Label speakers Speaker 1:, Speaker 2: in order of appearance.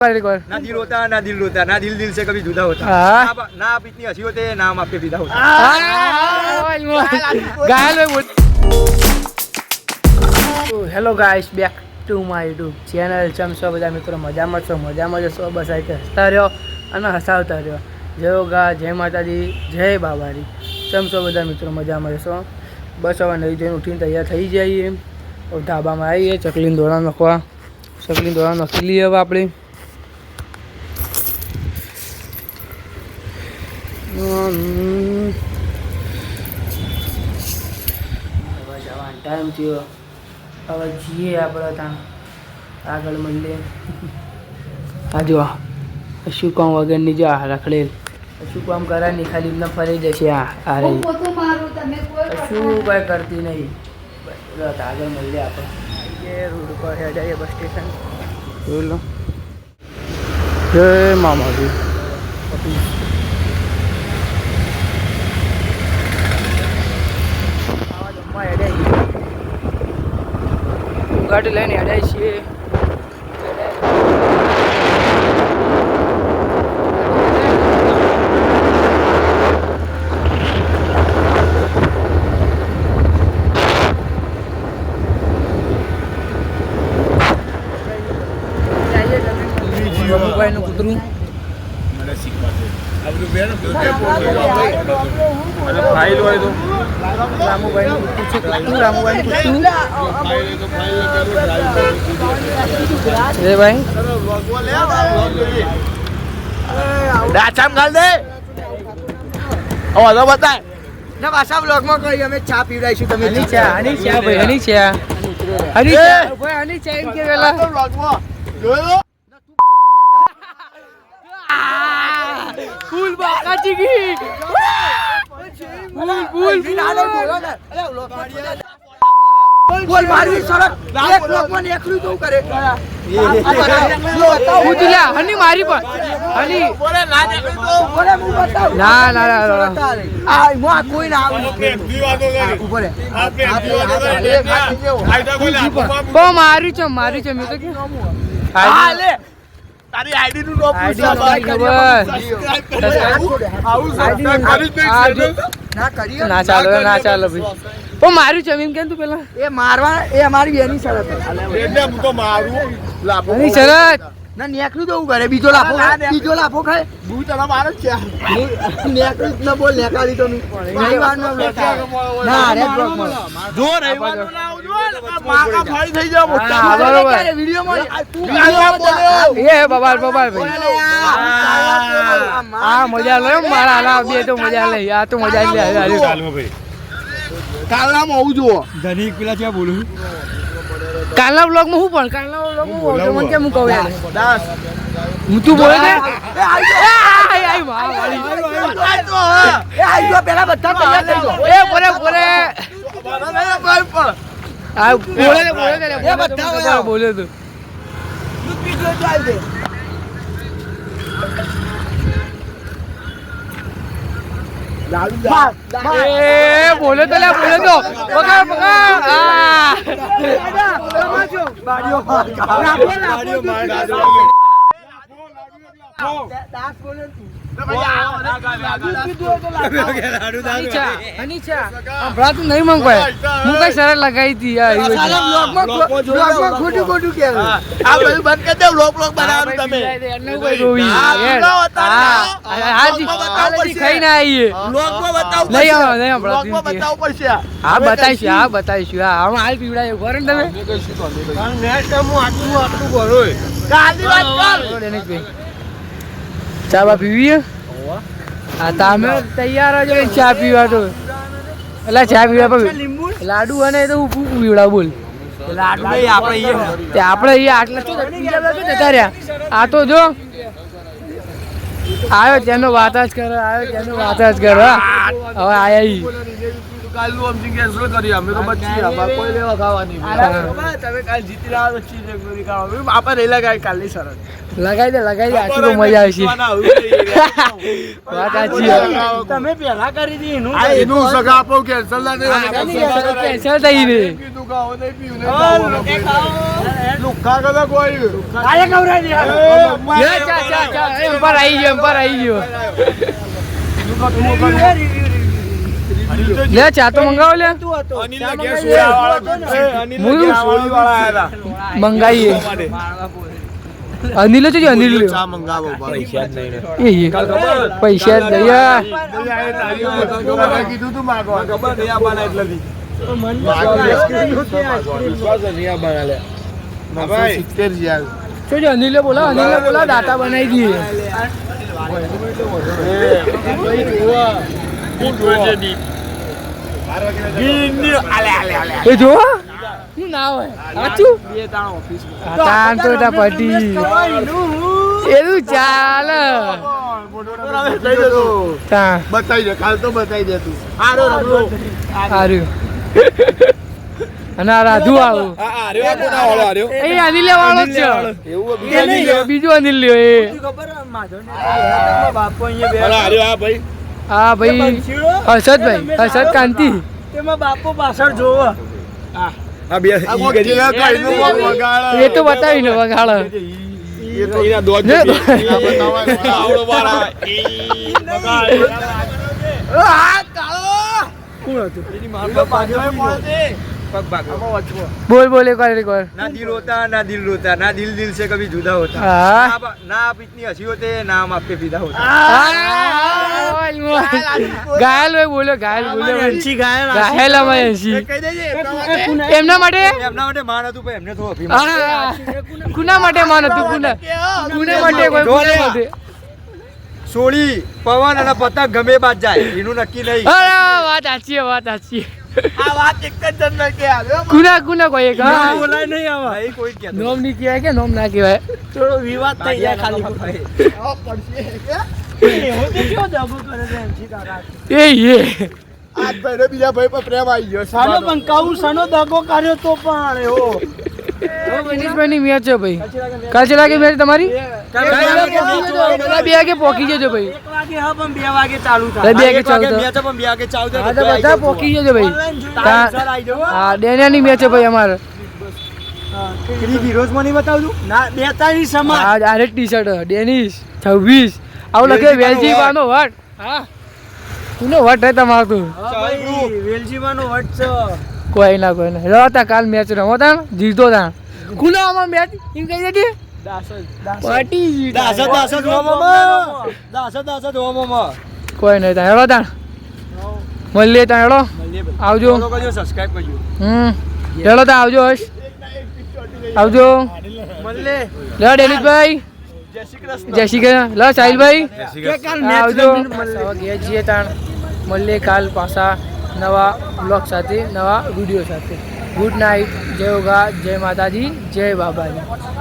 Speaker 1: ना दिल होता ना दिल रोता ना दिल दिल से कभी जुदा होता ना आप इतनी हंसी होते ना हम आपके विदा होता
Speaker 2: hello guys back to my YouTube channel ચમસો બધા મિત્રો મજામાં છો બસ આ રીતે હસતા રહ્યો અને હસાવતા રહ્યો જય ગા જય માતાજી જય બાબારી ચમસો બધા મિત્રો મજામાં છો બસ હવે નહીં જોઈને ઉઠીને તૈયાર થઈ જઈએ ધાબામાં આવીએ ચકલીને દોડા નાખવા નાખી લઈએ હવે આપણે ટાઈમ થયો હવે જઈએ આપણે ત્યાં આગળ મળીએ આ જો શું કામ વગરની જો રખડેલ શું કામ કરા નહીં ખાલી એમને ફરી જશે આ રહી શું કાંઈ કરતી નહીં આગળ મળીએ આપણે રોડ પર હેડાઈએ બસ સ્ટેશન જોઈ લો જય મામાજી ગાડી લઈને હેડાય છીએ મોબાઈલનું કૂતરું
Speaker 1: ફાઇલ હોય તો
Speaker 2: રામુભાઈનું કૂતરું એ ભાઈ
Speaker 1: ડાચામ ગાલ દે હવે બતાય ના પાછા બ્લોગમાં કહી અમે ચા પીવડાઈશું તમે
Speaker 2: હની ચા ભાઈ હની ચા એમ કે પેલા ફૂલ બાકાજી ગઈ બોલ મારી સરક એક લોકમાં એકલું તો કરે ઉતલ્યા હની મારી પર હની બોલે ના એકલું તો બોલે હું બતાવ ના આ મો કોઈ ના આવે ઉપર બો મારી છે મેં તો કે હા લે તારી આઈડી નું નામ પૂછ ના ચાલો ભાઈ ઓ મારું છે એમ કેમ તું પેલા એ મારવા એ અમારી બેની શરત એટલે હું તો મારું લાફો ની શરત ના નેકરું તો હું કરે બીજો લાફો ખાય હું તને માર જ છે નેકરું ન બોલ નેકાળી તો નહીં વારનો ના રે બ્લોક માં જો રવિવારનો ના આવજો માકા ફાડી થઈ જાવ મોટા બરોબર વિડિયો માં એ બબાલ ભાઈ આ મજા લે મારા આલા બે તો મજા લે આ તો મજા લે ચાલો ભાઈ કાલનામાં આવું જુઓ ધનિક પેલા ક્યાં બોલું કાલના બ્લોગમાં હું પણ કાલના બ્લોગમાં મને કેમ હું કહું યાર દાસ હું તું બોલે ને એ આઈ માં વાળી એ આઈ જો પેલા બધા તૈયાર થઈ ગયો એ બોલે આ બોલે એ બધા બોલે તું તું પીજો ચાલ દે બોલે તો પકડ નહીં મંગવાય હું કઈ સરળ લગાવી હતી ખોટું કે આ બધું બંધ કરી દે વ્લોગ બનાવવાનું તમે ખાઈને આવીએ બતાવીશું હાલ પીવડાય ઘર તમે ચા બા પીવી હા તમે તૈયાર જ ચા પીવા તો એટલે ચા પીવા લાડુ અને તો હું પીવડાવ બોલ લાડુ આપણે આટલા જતા રહ્યા આ તો જો આવ્યો તેનો વાત જ કરો હવે આયા
Speaker 3: કાલનું સમજી કેન્સલ કરી અમે તો બચી અમારે કોઈ લેવા ખાવાની તમે કાલ જીતી રહ્યા તો ચીજ પૂરી ખાવા આપણે નહીં લગાવી કાલની શરત
Speaker 2: લગાઈ દે આટલી તો મજા આવશે વાત સાચી
Speaker 3: તમે પહેલા કરી દી એનું સગા આપો કેન્સલ ના
Speaker 2: કેન્સલ થઈ રે
Speaker 3: કીધું ખાઓ નહીં પીવું નહીં લુખા કદા કોઈ
Speaker 2: આલે કવરાઈ દે ચા એમ પર આવી ગયો લે ચા તો મંગાવો લે
Speaker 3: અનિલ કે સોળીવાળા આયા હતા
Speaker 2: મંગાઈએ અનિલ છે અનિલ
Speaker 3: ચા મંગાવો પૈસા જ
Speaker 2: નહીં
Speaker 3: કીધું તું માગવા ખબર નહીં આબાના એટલેથી
Speaker 2: અનિલે બોલા દાતા બનાવી દઈએ એ જો શું ના હોય સાચું તાન તો પટી એવું ચાલે
Speaker 3: બતાવી દે કાલ તો બતાવી દે તું
Speaker 2: સારું અને આ રાધુ આવું એ અનિલે વાળો જ છે બીજું અનિલ લ્યો એ હા ભાઈ હર્ષદ કાંતિ
Speaker 3: તેમાં બાપો પાછળ જોવો
Speaker 2: એ તો બતાવી ને વગાડો बोल एक बार
Speaker 1: ना दिल होता ना दिल रोता ना दिल दिल से कभी जुदा होता ना आप इतनी हंसी होते ना हम आप पे फिदा होता
Speaker 2: घायल बोलो घायल એમના માટે
Speaker 1: માન હતું પણ એમને થોડું
Speaker 2: કુના માટે માન હતું કુના માટે કોઈ કોના માટે
Speaker 1: સોળી પવન અને પતંગ ગમે બાદ જાય એનું નક્કી નહીં
Speaker 2: વાત સાચી
Speaker 3: આ વાત એક જ જણ કે આવ્યો
Speaker 2: કુના કોઈ એક
Speaker 1: બોલાય નહીં આવા એ કોઈ કે
Speaker 2: નોમ ની કહેવાય કે નોમ ના કહેવાય
Speaker 3: થોડો વિવાદ થઈ જાય ખાલી
Speaker 2: એ
Speaker 3: આજ ભાઈ બીજા ભાઈ પર પ્રેમ આવી ગયો સાનો બંકાઉ સાનો દગો કર્યો તો પણ એવો
Speaker 2: મનીષભાઈ ની મેચ છે ભાઈ કાલ ચલા કે મેચ તમારી બે વાગે પોકી જજો ભાઈ
Speaker 3: 1 વાગે હા પણ 2 વાગે ચાલુ થાય
Speaker 2: 2 વાગે ચાલુ
Speaker 1: મેચ પણ 2 વાગે ચાલુ
Speaker 2: થાય તો બધા પોકી જજો ભાઈ હા ડેનિયા ની મેચ છે ભાઈ અમારે
Speaker 1: હીરોઝ માં નહીં બતાવતું
Speaker 3: ના 42 સમાજ
Speaker 2: આ ડાયરેક્ટ ટી-શર્ટ ડેનિશ 26 આવું લખે વેલજી વાનો વટ હા તુનો વટ હે તમારો તું
Speaker 3: વેલજીવાનો વટ છે
Speaker 2: કોઈ ના રમતા કાલ મેચ રમતા જીતો તા કુનામાં મેચ એમ કહી દેતી પાટી
Speaker 1: દાસ હોમમાં
Speaker 2: કોઈ નહીં તા હેડો તા મળીએ તા હેડો આવજો
Speaker 1: સબસ્ક્રાઇબ કરજો
Speaker 2: હેડો તા આવજો હશ આવજો
Speaker 3: મળે
Speaker 2: લે ડેનિશભાઈ જય શ્રી કૃષ્ણ લે સાહિલભાઈ આવજો ગયા છીએ તાણ મળીએ કાલ પાછા નવા બ્લોગ સાથે નવા વિડીયો સાથે ગુડ નાઇટ જય યોગા જય માતાજી જય બાબાજી